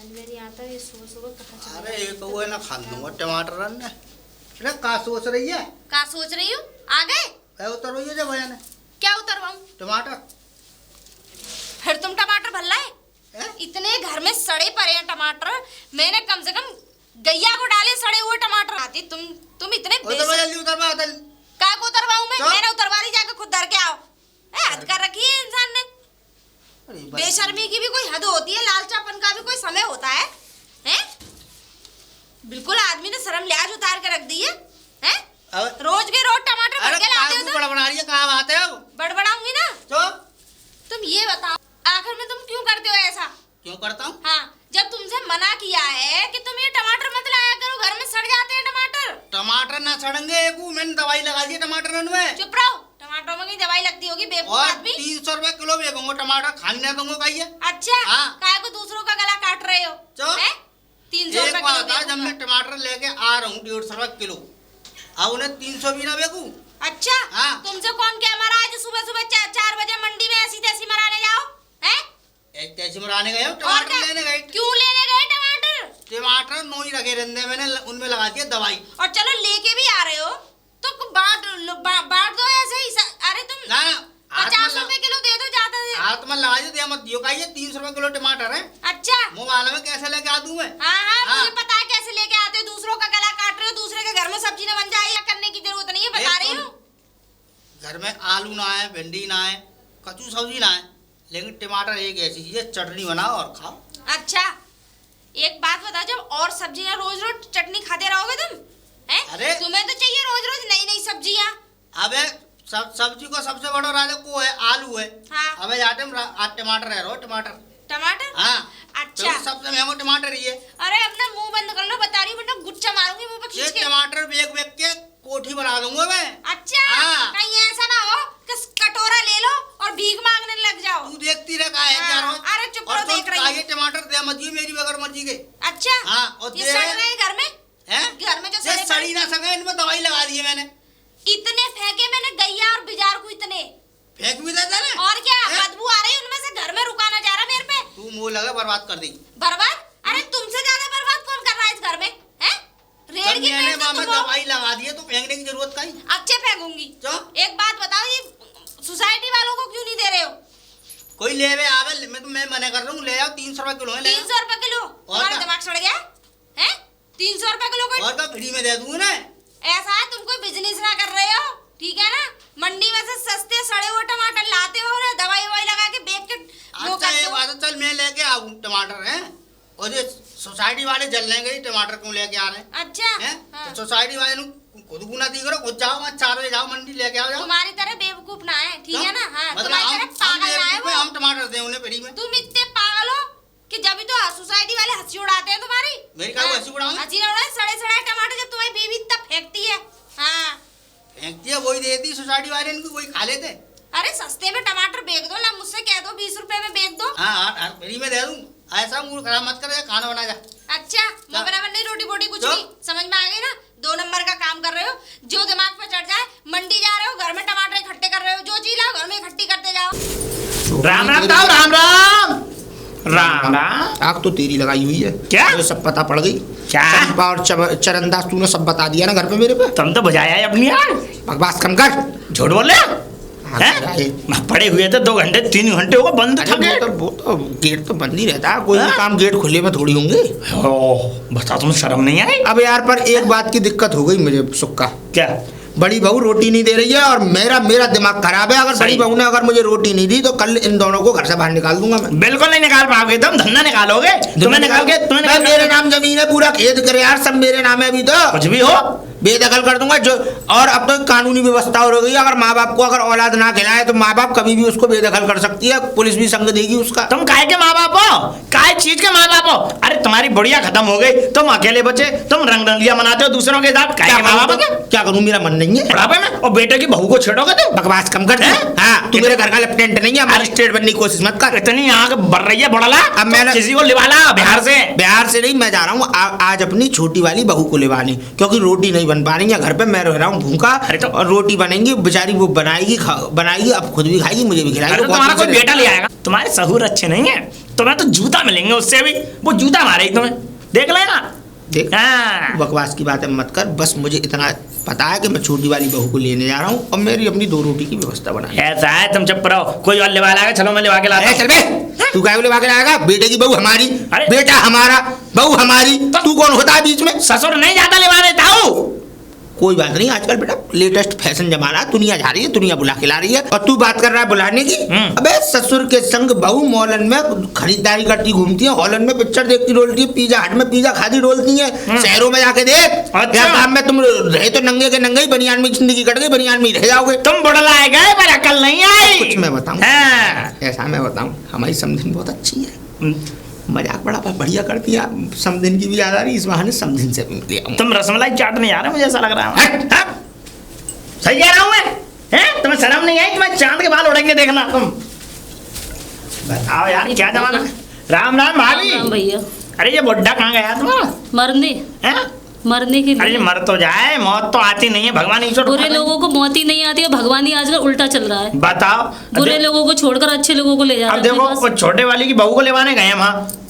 मेरी आता है सुबह सुबह पता चला। अरे ये तो वो है ना खा लूंगा टमाटर ने। अरे का सोच रही है? क्या सोच रही हूँ? आ गए? क्या उतर रही है जब भैया ने? क्या उतरवाऊं? टमाटर। फिर तुम टमाटर भल्ला है? इतने घर में सड़े पड़े हैं टमाटर, मैंने कम से कम गैया को डाले सड़े हुए टमाटर आती। तुम इतने जल्दी उतरवा दल। क्या को उतरवाऊं मैं? मैंने उतरवा ली, जाके खुद धर के आओ। हद कर रखी है इंसान ने। बेशर्मी की भी कोई हद होती है, लालचापन का भी कोई समय होता है? हैं? बिल्कुल आदमी ने शर्म लिहाज उतार के रख दी है। हैं? रोज के रोज टमाटर भर के लाते हो तुम। बड़ा रही है, कहाँ बात है? बड़बड़ाऊंगी ना तो तुम ये बताओ, आखिर में तुम क्यों करते हो ऐसा? क्यों करता हूँ? हाँ, जब तुमसे मना किया है कि तुम ये टमाटर मत लाया करो, घर में सड़ जाते हैं टमाटर। टमाटर ना सड़ेंगे, मैंने दवाई लगा दी टमाटर में। चुप रहो, टमाटरों में की दवाई लगती होगी बेवकूफ आदमी। 300 रुपए किलो बेचूंगा टमाटर, खाने दूंगा कहिए। अच्छा, हाँ। काय को दूसरों का गला काट रहे हो? 300 रुपए किलो। जब मैं टमाटर लेके आ रहा हूँ 150 रुपए किलो, अब उन्हें 300 भी ना बेचूं। अच्छा, हाँ। तुमसे कौन क्या मरा है जो सुबह सुबह 4 बजे मंडी में ऐसी तैसी मराने जाओ? हैं? एक तैसी मराने गए, टमाटर लेने गए। क्यों लेने गए टमाटर? टमाटर नो ही रखे रहते, मैंने उनमें लगा दिया दवाई। और चलो लेके भी आ रहे हो तो बांट दो ऐसे ही। अरे तुम 50 रुपए किलो दे दो ज्यादा। हाथ में लगा दिया मत दियो, कहिए 300 रुपए किलो टमाटर है। अच्छा, मोबाइल में कैसे लेके आ दूं मैं? हाँ, मुझे पता है कैसे लेके आते हो। दूसरों का गला काट रहे हो, दूसरे के घर में सब्जी न बन जाए, या करने की जरूरत नहीं है, बता रही हूँ। घर में आलू ना है, भिंडी ना है, कच्चू सब्जी ना है, लेकिन टमाटर एक ऐसी चीज है, चटनी बनाओ और खाओ। अच्छा, एक बात बताओ, जब और सब्जियां रोज रोज चटनी खाते रहोगे तुम? हैं? अरे तुम्हें तो चाहिए रोज रोज नई नई सब्जियां। अबे सब्जी को सबसे बड़ा राजा को है, आलू है। हाँ। अबे आज टमाटर है, रो टमाटर। हाँ। अच्छा, तो सबसे महंगा टमाटर ही है। अरे अपना मुंह बंद कर लो, बता रही हूँ, वरना गुच्छा मारूंगी मुंह पे खींच के। टमाटर बेच के कोठी बना दूंगा मैं। अच्छा, हाँ। कहीं ऐसा ना हो कि कटोरा ले लो और भीख मांगने लग जाओ। तू देखती रह, है क्या रो? अरे चुप रहो, देख रही हूँ। टमाटर दे मत जी, मेरी बगैर मर्जी के। अच्छा, हाँ, और ये सड़ रहे हैं घर में? घर में जो सड़ी ना सके, इनमें दवाई लगा दी है मैंने। इतने फेंके मैंने गैया और बिजार को, इतने फेंक भी देता ना। और क्या, बदबू आ रही है उनमें से, घर में रुकाना जा रहा मेरे पे। तू मुंह लगा बर्बाद कर दी। बर्बाद? अरे तुमसे ज्यादा बर्बाद कौन कर रहा है इस घर में? हैं? रेड की मैंने पेड़ से तुम दवाई लगा दी है, तो फेंकने की जरूरत का ही। अच्छे फेंकूंगी। क्यों? एक बात बताओ, ये सोसाइटी वालों को क्यों नहीं दे रहे हो? कोई ले आवे, मैं मना कर रहा हूँ, ले आओ। 300 रुपए किलो है। 300 रुपए किलो? तुम्हारा दिमाग सड़ गया है? 300 रुपए किलो कोई? और क्या फ्री में दे दूंगी ना। ऐसा है, तुम कोई बिजनेस ना कर रहे हो, ठीक है ना? मंडी में से सस्ते सड़े हुए टमाटर लाते हो ना, दवाई ववाई लगा के बेच के। अच्छा ये बात है, चल मैं लेके आऊँ टमाटर है, और ये सोसाइटी वाले जल लेंगे टमाटर क्यों लेके आ रहे हैं? अच्छा है? तो सोसाइटी वाले खुद गुना दी करो, खुद जाओ, 4 बजे जाओ मंडी लेके आओ। तुम्हारी तरह बेवकूफ ना है, ठीक है ना? हाँ, मतलब तुम्हारी तरह पागल ना है वो। हम टमाटर दे उन्हें फ्री में। तुम इतने पागल हो कि जब भी तो सोसाइटी वाले हंसी उड़ाते हैं तुम्हारी। मेरी क्या हंसी उड़ाऊं? हंसी ना उड़ाए, सड़े सड़े टमाटर जब तुम्हारी बीवी इतना फेंकती है। हाँ, फेंकती है, वही देती सोसाइटी वाले, इनको वही खा लेते। अरे सस्ते में टमाटर बेच दो ना, मुझसे कह दो 20 रुपए में बेच दो। हाँ, फ्री में दे दूं। ऐसा मूड खराब मत कर, खाना बना जा। अच्छा, मुंह बराबर नहीं, रोटी बोटी कुछ नहीं, समझ में आ गई ना? 2 नंबर का काम कर रहे हो, जो दिमाग पे चढ़ जाए। मंडी जा रहे हो, घर में टमाटर इकट्ठे कर रहे हो, जो चीज लाओ घर में इकट्ठी करते जाओ। राम राम ताऊ, राम राम राम राम। आग तो तेरी लगाई हुई है। क्या? मुझे सब पता पड़ गई। क्या? चंपा और चरणदास तूने सब बता दिया ना घर पे मेरे पे। तुम तो बुझाया है अपनी यार। बकवास कम कर। झूठ बोल रहे पड़े हुए थे 2 घंटे 3 घंटे हो गए बंद था गेट। वो तो गेट तो बंद ही रहता है, कोई भी काम गेट खुले में थोड़ी होंगे। बता, तुम्हें शर्म नहीं आई? अब यार पर एक बात की दिक्कत हो गई मुझे सुक्का। क्या? बड़ी बहू रोटी नहीं दे रही है और मेरा दिमाग खराब है। अगर बड़ी बहू ने अगर मुझे रोटी नहीं दी तो कल इन दोनों को घर से बाहर निकाल दूंगा मैं। बिल्कुल नहीं निकाल पाओगे, तुम धंधा निकालोगे। तुम्हें निकाल के मेरे नाम जमीन है, पूरा खेत करे यार, सब मेरे नाम है। अभी तो कुछ भी हो बेदखल कर दूंगा जो। और अब तो कानूनी व्यवस्था हो गई है, अगर माँ बाप को अगर औलाद ना खिलाए तो माँ बाप कभी भी उसको बेदखल कर सकती है, पुलिस भी संग देगी उसका। तुम काहे के माँ बाप हो? काहे चीज के माँ बाप हो? अरे तुम्हारी बुढ़िया खत्म हो गई, तुम अकेले बचे, तुम रंग रंगिया मनाते हो दूसरों के साथ। काहे के माँ बाप हो? क्या करूँ, मेरा मन नहीं है बुढ़ापे में और बेटे की बहू को छेड़ोगे तुम? बकवास कम कर। हाँ, तू मेरे घर का लेफ्टिनेंट नहीं है, मजिस्ट्रेट बनने की कोशिश मत कर। इतनी आग बढ़ रही है बड़ला, अब मैंने किसी को लिवाला बिहार से नहीं, मैं जा रहा हूँ आज अपनी छोटी वाली बहू को लिवाने, क्योंकि रोटी नहीं बन पा रही है घर पे। मैं रह रहा हूँ भूखा, और रोटी बनेंगी बेचारी, वो बनाएगी, अब खुद भी खाएगी, मुझे भी खिलाएगी। तुम्हारा कोई बेटा ले आएगा। तुम्हारे सहूर अच्छे नहीं है, तुम्हें तो जूता मिलेंगे उससे भी, वो जूता मारेगी तुम्हें, देख लेना। देख हाँ। बकवास की बातें मत कर, बस मुझे इतना पता है कि मैं छोटी वाली बहू को लेने जा रहा हूँ और मेरी अपनी 2 रोटी की व्यवस्था बना है। ऐसा है, तुम चुप रहो, कोई और लेवा लाएगा, चलो मैं लेवा के लाता हूं। चल बे, तू काय लेवा के लाएगा? बेटे की बहू हमारी, अरे। बेटा हमारा, बहू हमारी, तू कौन होता है बीच में? ससुर नहीं जाता लेवा देता हूँ। कोई बात नहीं, आजकल बेटा लेटेस्ट फैशन जमाना है, दुनिया जा रही है, दुनिया बुला के ला रही है और तू बात कर रहा है बुलाने की। अबे ससुर के संग बहू मॉलन में खरीदारी करती घूमती है, हॉलन में पिक्चर देखती डोलती है, पिज्जा हट में पिज्जा खाती डोलती है, शहरों में जाके देख। अच्छा। काम में तुम रहे तो नंगे के नंगे ही, बनियान में जिंदगी कट गई, बनियान में ही रह जाओगे। तुम बुढ़लाए गए पर अकल नहीं आई। कुछ मैं बताऊं, हाँ। ऐसा मैं बताऊं, हमारी समधिन बहुत अच्छी है, मजाक बड़ा बढ़िया करती है। समधिन की भी याद आ रही, इस बहाने समधिन से भी मिल आऊं। तुम रसमलाई चाट नहीं आ रहे, मुझे ऐसा लग रहा है। सही कह रहा हूँ मैं, हैं? तुम्हें शर्म नहीं आई? तुम्हें चांद के बाल उड़ेंगे देखना तुम। बताओ यार क्या जमाना है। राम राम भाभी। राम भैया। अरे ये बुड्ढा कहाँ गया तुम्हारा? मरने हैं? मरने के अरे लिए। मर तो जाए, मौत तो आती नहीं है, भगवान ईश्वर बुरे लोगों को मौत ही नहीं आती है, भगवान ही आजकल उल्टा चल रहा है। बताओ। बुरे लोगों को छोड़कर अच्छे लोगों को ले जा अब रहा है देखो अपने वो पास। छोटे वाली की बहू को लेवाने गए हैं वहाँ।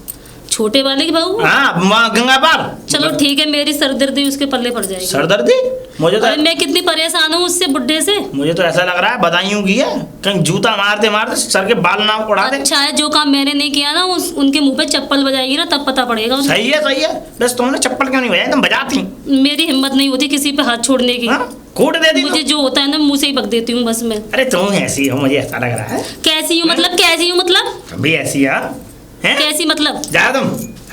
छोटे वाले की बहू। हाँ वहाँ गंगा पार। चलो ठीक है, मेरी सरदर्दी उसके पल्ले पड़ जाएगी। सरदर्दी? मुझे तो अरे मैं कितनी परेशान हूँ उससे बुड्ढे से। मुझे तो ऐसा लग रहा है बदायूं की है, कहीं जूता मारते मारते सर के बाल ना उड़ा दे। अच्छा है जो काम मैंने नहीं किया ना, उनके मुंह पे चप्पल बजाएगी ना, तब पता पड़ेगा उन्हें। सही है सही है, बस तुमने चप्पल क्यों नहीं बजाई? तुम बजाती। मेरी हिम्मत नहीं होती किसी पे हाथ छोड़ने की। हाँ? कूट देती मुझे तुम। जो होता है ना मुंह से ही बक देती हूँ बस मैं। अरे तुम ऐसी हो, मुझे ऐसा लग रहा है। कैसी हूँ मतलब? कैसी हूँ मतलब? तुम भी ऐसी है, हैं? कैसी मतलब? जाओ तुम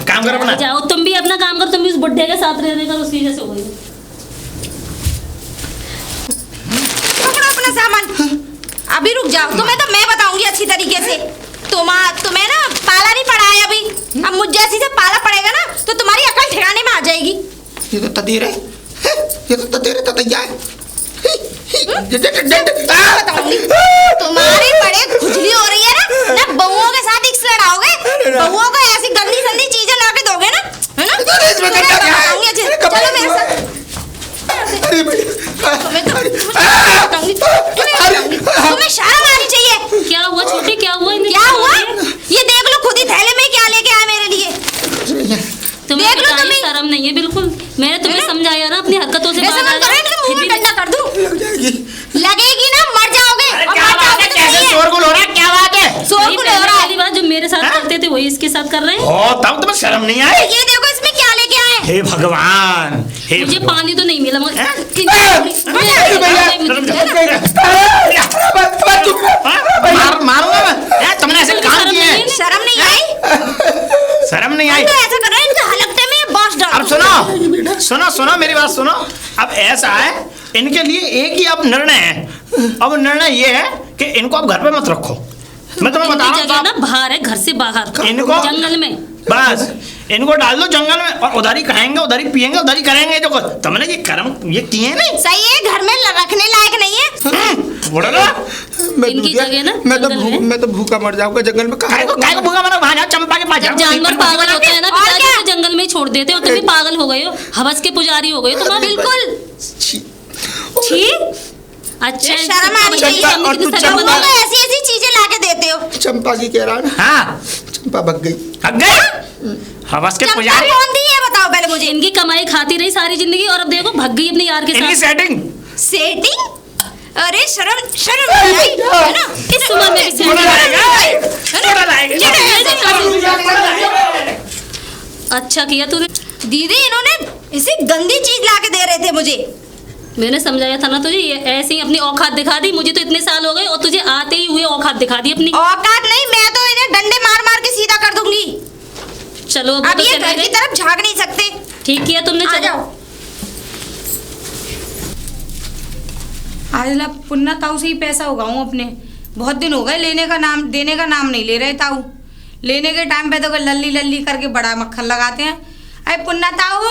काम करो अपना। जाओ तुम भी अपना काम करो, तुम भी उस बुड्ढे के साथ रहने का उसकी जैसे हो गई। पकड़ो अपना सामान, अभी रुक जाओ, तुम्हें तो मैं बताऊंगी अच्छी तरीके से। तुम्हें ना पाला नहीं पड़ा है अभी, अब मुझ जैसी से पाला पड़ेगा ना तो तुम्हारी अकल ठिकाने में आ जाएगी। ये तो तदेर है, ये तो तदेर है, ततैया है। बताऊंगी तुम्हारी बड़े खुजली हो रही है ना बहुओं के साथ इक्स लड़ाओगे, बहुओं को ऐसी गंदी संदी चीजें ला के दोगे ना, है ना? इसमें गंदा क्या है? बताऊंगी अच्छे से। चलो मेरे साथ। अरे भैया, तुम्हें बताऊंगी, तुम्हें शर्म आनी चाहिए। क्या हुआ छोटे, क्या हुआ? क्या हुआ? ये देख लो खुद ही थैले में क्या लेके आए मेरे लिए। तुम्हें देख लो बताइए, तुम्हें। शर्म नहीं है बिल्कुल। मैंने तुम्हें समझाया ना अपनी हरकतों से ऐसा बाहर मत करो, इनके मुंह में डंडा कर दूं। लगेगी ना, मर जाओगे। अरे और क्या मर बात है, जाओगे तो कैसे सही है। शोरगुल हो रहा है, क्या बात है? शोरगुल हो रहा है। बात जो मेरे साथ हाँ? करते थे वही इसके साथ कर रहे हैं। ओ तब तुम्हें शर्म नहीं आई? ये देखो इसमें क्या लेके आए। हे भगवान, हे मुझे भगवान। पानी तो नहीं मिला मगर हैं? मारूंगा मैं। हैं? तुमने ऐसे काम किए हैं? शर्म नहीं आई? शर्म नहीं आई? तो ऐसा कर रहे हैं, इनके हलकटे में बॉस डाल अब सुनो सुनो सुनो मेरी बात सुनो। अब ऐसा है, इनके लिए एक ही अब निर्णय है। अब निर्णय ये है कि इनको अब घर पे मत रखो। मैं तुम्हें बता इनकी जगह रहा ना हूँ, बाहर है, घर से बाहर इनको- जंगल में। बस इनको डाल दो जंगल में और उधर ही खाएंगे, उधर ही पिएंगे, उधर ही करेंगे। जो तुमने ये कर्म ये किए नहीं सही है, घर में रखने लायक नहीं है। बोलो ना। इनकी जगह ना जंगल में। मैं तो भूखा मर जाऊंगा जंगल में। काय को भूखा मरो, वहां जाओ चंपा के पास जब जाओ। जानवर पागल होते हैं ना और पिताजी क्या? को जंगल में ही छोड़ देते हो, तुम भी पागल हो गए हो, हवस के पुजारी हो गए हो तुम। बिल्कुल। छी अच्छा शर्म आनी चाहिए। चंपा, और तू तुम चंपा- लोग ऐसी ऐसी चीजें लाके देते हो। चंपा की कह रहा है ना, हाँ चंपा भग गई। हग गए हवस के चंपा पुजारी। कौन दी है बताओ पहले मुझे। इनकी कमाई खाती रही सारी जिंदगी और अब देखो भग गई अपने यार के इनकी साथ। Setting setting? अरे शर्म शर्म नहीं आई, है ना? इस उम्र में भी बोला सेटिंग। जाएगा, अच्छा किया तूने। दीदी इन्होंने इसे गंदी चीज लाके दे रहे थे मुझे। मैंने समझाया था ना तुझे, ये ऐसे ही अपनी औकात दिखा दी। मुझे तो इतने साल हो गए और तुझे आते ही हुए औकात दिखा दी अपनी। औकात नहीं, मैं तो इन्हें डंडे मार मार के सीधा कर दूंगी। चलो अब अब तो ये चले घर की गए। तरफ झांक नहीं सकते। ठीक किया तुमने, आ चलो। जाओ। आज ला पुन्ना ताऊ से ही पैसा उगाऊं अपने। बहुत दिन हो गए लेने का नाम देने का नाम नहीं ले रहे ताऊ। लेने के टाइम पे तो कोई लल्ली लल्ली करके बड़ा मक्खन लगाते हैं। अरे पुन्ना ताऊ।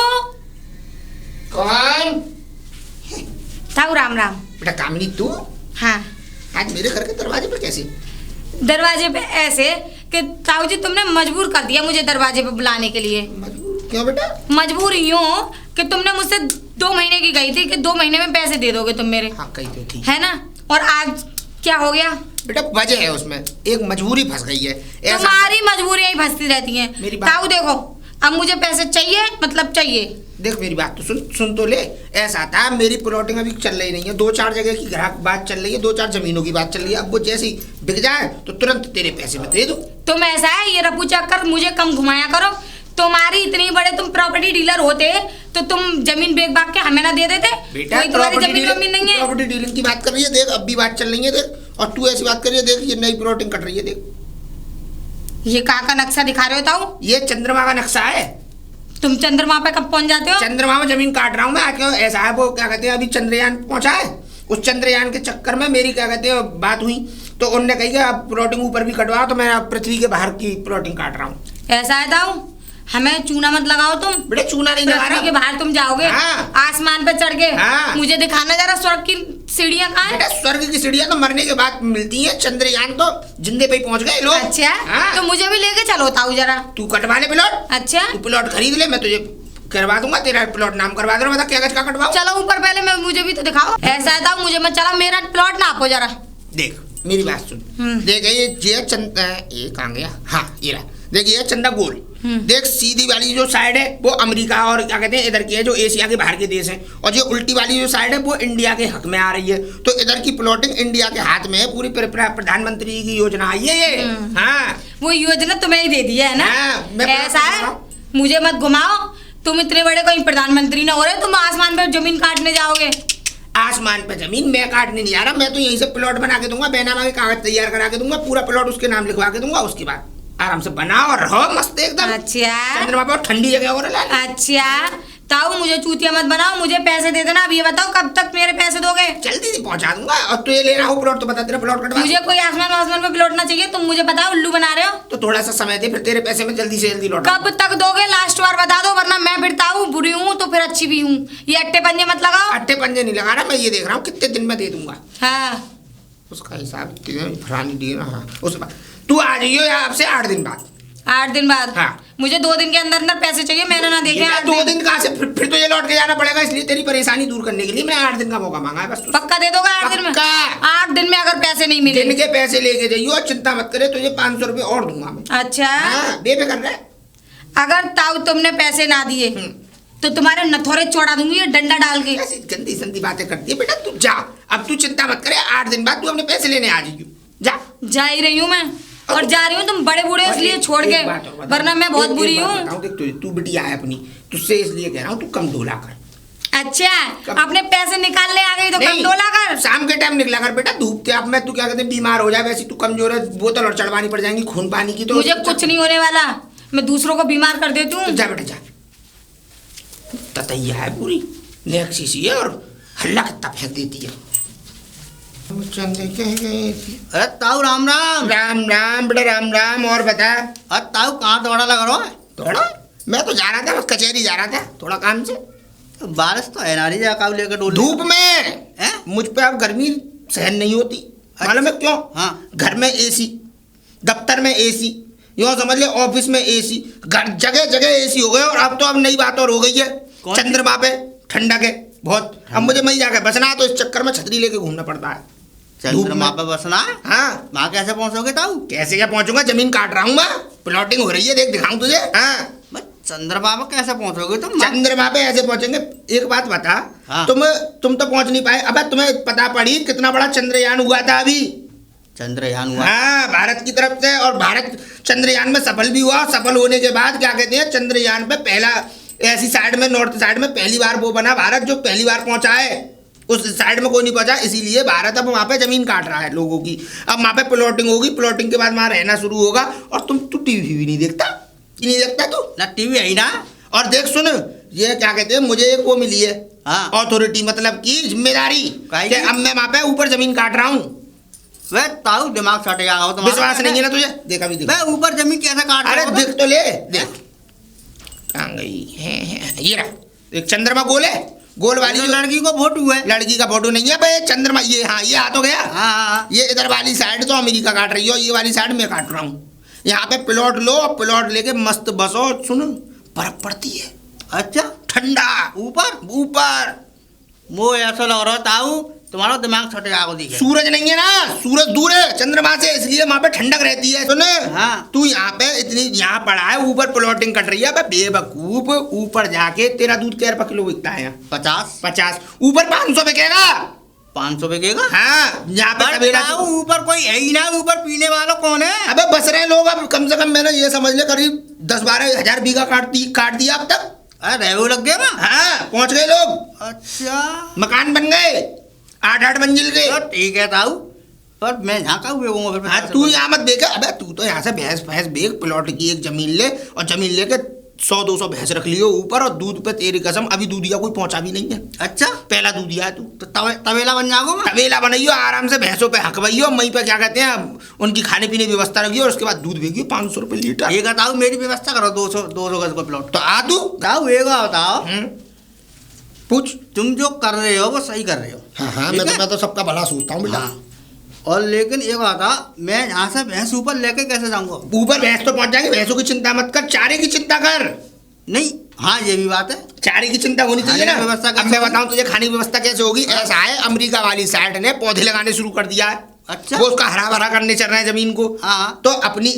कौन? ताऊ राम राम। बेटा कामिनी तू हाँ आज मेरे घर के दरवाजे पर कैसे? दरवाजे पे ऐसे कि ताऊ जी तुमने मजबूर कर दिया मुझे दरवाजे पे बुलाने के लिए। मजबूर क्यों बेटा? मजबूर यूं कि तुमने मुझसे 2 महीने की गई थी कि 2 महीने में पैसे दे दोगे तुम मेरे, हाँ कही तो थी। है ना? और आज क्या हो गया? बेटा वजह है उसमें, एक मजबूरी फंस गई है। ऐसा तुम्हारी मजबूरियां ही फंसती रहती हैं। मेरी बात- ताऊ देखो, अब मुझे पैसे चाहिए, मतलब चाहिए। देख मेरी बात तो सुन तो ले। ऐसा था, मेरी प्लॉटिंग अभी चल रही नहीं है, 2-4 जगह की ग्राहक बात चल रही है, 2-4 जमीनों की बात चल रही है। अब वो जैसे ही बिक जाए तो तुरंत तेरे पैसे में दे दूं। तुम ऐसा है, ये रफू चक्कर मुझे कम घुमाया करो। तुम्हारी इतनी बड़े तुम प्रॉपर्टी डीलर होते तो तुम जमीन बेच बाग के हमें ना दे देते। बेटा कोई तुम्हारी जमीन नहीं है। प्रॉपर्टी डीलिंग की बात कर रही है, देख अब भी बात चल रही है, देख। और तू ऐसी बात कर रही है, देख ये नई प्लॉटिंग कट रही है, देख। ये कहाँ का नक्शा दिखा रहे हो ताऊ? ये चंद्रमा का नक्शा है। तुम चंद्रमा पे कब पहुंच जाते हो? चंद्रमा में जमीन काट रहा हूँ मैं आज। ऐसा है, वो क्या कहते हैं, अभी चंद्रयान पहुंचा है, उस चंद्रयान के चक्कर में मेरी क्या कहते हैं बात हुई, तो उनने कही कि अब प्लॉटिंग ऊपर भी कटवाओ, तो मैं अब पृथ्वी के बाहर की प्लॉटिंग काट रहा हूँ। ऐसा है ताऊ, हमें चूना मत लगाओ तुम। बेटा चूना नहीं लगा पृथ्वी के रहा। बाहर तुम जाओगे। हाँ। आसमान पे चढ़ के। हाँ। मुझे दिखाना जरा स्वर्ग की सीढ़ियाँ कहाँ बेटा है? स्वर्ग की सीढ़ियां तो मरने के बाद मिलती हैं, चंद्रयान तो जिंदे पे ही पहुंच गए लोग। अच्छा, हाँ। तो मुझे भी लेके चलो ताऊ जरा। तू कटवा ले प्लॉट। अच्छा, तू प्लॉट खरीद ले, मैं तुझे करवा दूंगा, तेरा प्लॉट नाम करवा दूंगा। बता कागज का कटवाओ। चलो ऊपर पहले मैं, मुझे भी तो दिखाओ। ऐसा है ताऊ, मुझे मत चला, मेरा प्लॉट ना आपो जरा। देख मेरी बात सुन। देख ये चंदा, ये कहाँ गया? हाँ ये रहा। देख ये चंदा गोल। देख सीधी वाली जो साइड है वो अमेरिका और क्या कहते हैं इधर की है, जो एशिया के बाहर के देश हैं, और जो उल्टी वाली जो साइड है वो इंडिया के हक में आ रही है। तो इधर की प्लॉटिंग इंडिया के हाथ में है, पूरी प्रधानमंत्री की योजना आई है ये। हाँ वो योजना तुम्हें ही दे दी है ना? हाँ, मैं ऐसा है, बताऊं। मुझे मत घुमाओ। तुम इतने बड़े कोई प्रधानमंत्री ना हो रहे, तुम आसमान पर जमीन काटने जाओगे। आसमान पे जमीन मैं काटने नहीं आ रहा, मैं तो यहीं से प्लॉट बना के दूंगा, बैनामा के कागज तैयार करा के दूंगा, पूरा प्लॉट उसके नाम लिखवा के दूंगा। उसके बाद आराम से बनाओ और रहो मस्त एकदम। अच्छा चंद्रमा पर ठंडी जगह हो रहा है। अच्छा ताऊ, मुझे चूतिया मत बनाओ, मुझे पैसे दे देना। अब ये बताओ कब तक मेरे पैसे दोगे? जल्दी से पहुंचा दूंगा। और तू ये ले रहा हो प्लॉट, तो बता तेरा प्लॉट कटवा। मुझे कोई आसमान पे प्लॉट ना चाहिए। तुम मुझे बताओ, उल्लू बना रहे हो? तो थोड़ा सा समय दे, फिर तेरे पैसे में जल्दी से जल्दी लौटा। कब तक दोगे? लास्ट बार बता दो, वरना मैं फिर ताऊ बुरी हूँ तो फिर अच्छी भी हूँ। ये अट्टे पंजे मत लगाओ। अट्टे पंजे नहीं लगा रहा, मैं ये देख रहा हूँ कितने दिन में दे दूंगा। हाँ उसका हिसाब फलानी दी ना। हाँ उस बाद तू आ जाइयो यहाँ आपसे 8 दिन बाद। 8 दिन बाद? हाँ। मुझे 2 दिन के अंदर अंदर पैसे चाहिए, मैंने ना देखे 8 2 दिन। दिन कहाँ से? फिर तो ये लौट के जाना पड़ेगा, इसलिए तेरी परेशानी दूर करने के लिए मैंने 8 दिन का मौका मांगा है बस। पक्का दे दोगे 8 दिन में? पक्का। 8 दिन में अगर पैसे नहीं मिले? दिन के पैसे लेके जाइयो, चिंता मत करे, तुझे 500 रुपये और दूंगा मैं। अच्छा हाँ बेफिक्र रह। अगर ताऊ तुमने पैसे ना दिए तो तुम्हारे नथोरे चौड़ा दूंगी ये डंडा डाल के। ऐसी गंदी संदी बातें करती है बेटा। तू जा, अब तू चिंता मत करे, 8 दिन बाद तू अपने पैसे लेने आ जाइयो। जा जा ही रही हूँ मैं, और जा रही हूँ। तुम बड़े बूढ़े इसलिए छोड़ के, वरना मैं बहुत बुरी हूँ। देख तू बिटिया है अपनी, तुझसे इसलिए कह रहा हूँ तू कम डोला कर। अच्छा अपने पैसे निकालने आ गई तो कम डोला कर। शाम के टाइम निकला कर बेटा, धूप के। अब मैं तू क्या कहते हैं बीमार हो जाए, वैसे तू कमजोर है, बोतल और चढ़वानी पड़ जाएंगी खून पानी की। तो मुझे कुछ नहीं होने वाला, मैं दूसरों को बीमार कर देती हूँ। तो जा बेटा जा। ततैया है पूरी, नेक्सी सी है और हल्ला कितना फेंक देती है। अरे ताऊ राम राम। राम राम बेटा राम राम। और बता। अरे ताऊ कहाँ दौड़ा लगा रहा है? थोड़ा मैं तो जा रहा था, बस कचहरी जा रहा था थोड़ा काम से। बारिश तो है ना रही है, काऊ लेकर डोल धूप में हैं? मुझ पे अब गर्मी सहन नहीं होती। मालूम है क्यों? हाँ। घर में एसी, दफ्तर में एसी, यूँ समझ ले ऑफिस में एसी, घर जगह जगह एसी हो गए। और अब तो अब नई बात और हो गई है, चंद्रमा पे ठंडक है बहुत। अब मुझे वहीं जाकर बसना है, तो इस चक्कर में छतरी लेके घूमना पड़ता है। चंद्रमा पे बसना है? हाँ। वहाँ कैसे पहुँचोगे ताऊ? कैसे क्या पहुंचूंगा? जमीन काट रहा हूँ मैं, प्लॉटिंग हो रही है, देख दिखाऊं तुझे। हाँ चंद्रमा पे कैसे पहुँचोगे तुम? चंद्रमा पे ऐसे पहुंचेंगे। एक बात बता। हाँ। तुम तो पहुंच नहीं पाए। अब तुम्हें पता पड़ी कितना बड़ा चंद्रयान हुआ था अभी? चंद्रयान हुआ? हाँ भारत की तरफ से, और भारत चंद्रयान में सफल भी हुआ। सफल होने के बाद क्या कहते हैं, चंद्रयान पे पहला ऐसी साइड में, नॉर्थ साइड में पहली बार वो बना भारत, जो पहली बार पहुंचा है। उस साइड में कोई नहीं पहुंचा, इसीलिए भारत अब वहाँ पे जमीन काट रहा है लोगों की। अब वहाँ पे प्लॉटिंग होगी, प्लॉटिंग के बाद वहाँ रहना शुरू होगा। और तू टीवी भी नहीं देखता? नहीं देखता तू? ना टीवी है ही ना। और देख सुन, ये क्या कहते हैं, मुझे एक वो मिली है अथॉरिटी, मतलब की जिम्मेदारी, कि अब मैं वहाँ पे ऊपर जमीन काट रहा हूँ। वे ताऊ दिमाग सट जाओ तुम्हारा। विश्वास नहीं है ना तुझे? देखा भी देख। वे ऊपर जमीन कैसे काट रहे अरे हो? देख तो ले, देख कहाँ गई है, ये रहा। एक चंद्रमा गोल है, गोल वाली जो जो लड़की को फोटो है। लड़की का फोटो नहीं है भाई, चंद्रमा। ये हाँ ये आ तो गया। हाँ। ये इधर वाली साइड तो अमेरिका काट रही हो, ये वाली साइड मैं काट रहा हूँ। यहाँ पे प्लॉट लो, प्लॉट लेके मस्त बसो। सुन बर्फ पड़ती है। अच्छा ठंडा ऊपर ऊपर। वो ऐसा लग रहा है ताऊ तुम्हारा दिमाग छटे आगो दिखे। सूरज नहीं है ना, सूरज दूर है चंद्रमा से, इसलिए वहां पे ठंडक रहती है। सुने, हाँ। तू यहाँ पे इतनी यहाँ पड़ा है, ऊपर प्लॉटिंग कट रही है बे बेवकूफ। ऊपर जाके तेरा दूध क्या रुपये किलो बिकता है यहाँ? 50 ऊपर 500 बिकेगा। 500 बिकेगा। हाँ, यहाँ पे तबेला ऊपर कोई है ही ना, ऊपर पीने वाला कौन है? अबे बस रहे लोग, अब कम से कम मैंने ये समझ ले करीब 10-12 हजार बीघा काट दिया अब तक। अरे वो लग गया ना। हाँ, पहुंच गए लोग। अच्छा, मकान बन गए 8-8 मंजिल के। तो ठीक है ताऊ, पर मैं यहाँ का बेचूंगा फिर। हाँ, तू यहाँ मत बेच। अबे तू तो यहाँ से भैंस बेच, प्लॉट की एक जमीन ले, और जमीन लेके 100-200 भैंस रख लियो ऊपर, और दूध पे तेरी कसम अभी दूधिया कोई पहुंचा भी नहीं है। अच्छा, पहला दूधिया है तू। तो तबेला बन जाओगे मैं। तबेला बनाइयो, आराम से भैंसों पे हकवाइयो, मई पे क्या कहते हैं उनकी खाने पीने की व्यवस्था रखियो, और उसके बाद दूध भेजियो 500 रुपये लीटर। एक ताऊ मेरी व्यवस्था करो, 200 गज का प्लॉट। तो आ तू। ताऊ एक बताओ, पूछ। तुम जो कर रहे हो वो सही कर रहे हो। हाँ, ठीक है? मैं तो सबका भला सोचता हूँ बेटा। हाँ। और लेकिन एक बता, मैं यहाँ से भैंस ऊपर लेके कैसे जाऊंगा? ऊपर भैंस तो पहुंच जाएगी, भैंसों की चिंता मत कर, चारे की चिंता कर। नहीं, हाँ ये भी बात है, चारे की चिंता होनी चाहिए ना। खाने की व्यवस्था अब कैसे मैं होगी? बताऊं तुझे खाने की व्यवस्था कैसे होगी। ऐसा है, अमेरिका वाली साइड ने पौधे लगाने शुरू कर दिया है। अच्छा। वो उसका हरा भरा करने चल रहे हैं जमीन को। हाँ। तो अपनी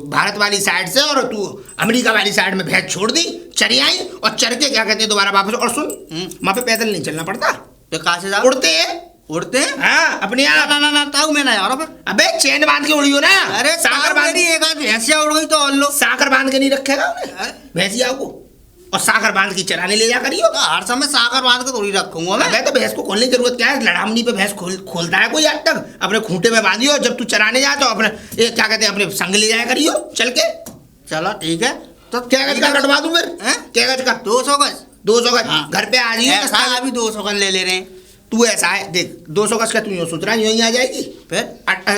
भारत वाली साइड से और तू अमेरिका वाली साइड में भैंस छोड़ दी, चरी आई, और चर के क्या कहते हैं दोबारा वापस। और सुन, वहां पे पैदल नहीं चलना पड़ता, तो कहाँ से जाओ? उड़ते हैं। उड़ते हैं? हाँ, अपने आप। ना ताऊ मैं ना यार। अबे चैन बांध के उड़ियो ना। अरे साकर बांध मेरी एक आध भैंसिया उड़ गई तो और लो। साकर बांध के नहीं रखेगा उन्हें भैंसिया को, और साकर बांध के चराने ले जा करियो। तो हर समय साकर बांध के थोड़ी रखूंगा मैं। अबे तो भैंस को खोलने की जरूरत क्या है? लड़ामनी पे भैंस खोलता है कोई आज तक? अपने खूंटे में बांधियो, जब तू चराने जाए तो अपने ये क्या कहते हैं अपने संग ले जाया करियो चल के। चलो ठीक है, तो क्या गज का कटवा दूं फिर? क्या गज का? 200 गज। 200 गज। हाँ। घर पे आ जाइए। ऐसा अभी 200 गज ले रहे हैं। तू ऐसा है देख, 200 गज का तू यूँ सोच रहा है, यूँ ही आ जाएगी। फिर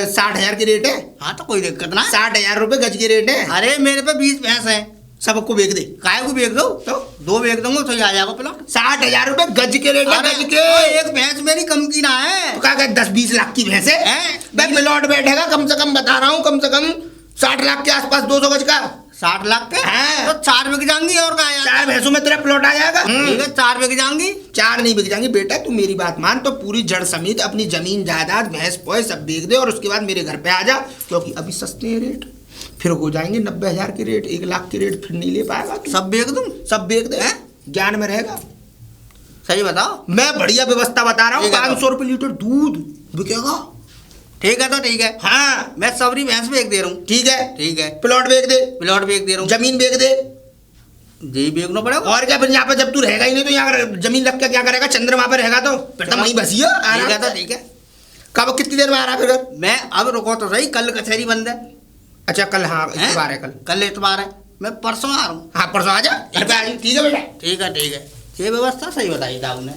60,000 की रेट है। हाँ तो कोई दिक्कत ना। 60,000 रुपए गज की रेट है। अरे मेरे पे 20 भैंस है, सबको बेच दे। काय को बेच दो तो 2 बेच दूंगा तो आ जाएगा प्लॉट। 60,000 रुपए गज के रेट है, अरे गज के। एक भैंस मेरी कम की ना है। तो क्या कहते 10-20 लाख की भैंस है। हैं? भाई प्लॉट बैठेगा कम से कम, बता रहा हूँ, कम से कम 60 लाख के आसपास 200 गज का। 60 लाख के? हाँ। तो 4 बिक जाएंगी और क्या यार? 4 भैंसों में तेरा प्लॉट आ जाएगा। ठीक है, 4 बिक जाएंगी। 4 नहीं बिक जाएंगी बेटा, तू मेरी बात मान, तो पूरी जड़ समेत अपनी जमीन जायदाद भैंस पोए सब बेच दे, और उसके बाद मेरे घर पे आ जा, क्योंकि अभी सस्ते हैं रेट, फिर हो जाएंगे 90,000 के रेट, 1 लाख के रेट फिर नहीं ले पाएगा तू। सब बेच दूं? सब बेच दे, ज्ञान में रहेगा। सही बताओ। मैं बढ़िया व्यवस्था बता रहा हूँ। ठीक है, 500 रुपये लीटर दूध बिकेगा। ठीक है, तो ठीक है, हाँ मैं सबरी भैंस बेच दे रहा हूँ। ठीक है, ठीक है, प्लॉट बेच दे, प्लॉट बेच दे रहा हूँ। जमीन बेच दे। जी बेचना पड़ेगा। और क्या, फिर यहाँ पे जब तू रहेगा ही नहीं तो यहाँ जमीन रख के क्या करेगा? चंद्रमा पे रहेगा तो फिर तो वहीं बसियो। ठीक है, तो ठीक है। कब कितनी देर में आ रहा है फिर? मैं अब रुको तो सही, कल कचहरी बंद है। अच्छा कल, हाँ हैं? इतवार है कल। कल इतवार है, मैं परसों आ रहा हूँ। हाँ परसों आ जा घर पे आ जा। ठीक है बेटा। ठीक है, ठीक है, ये व्यवस्था सही बताई था आपने।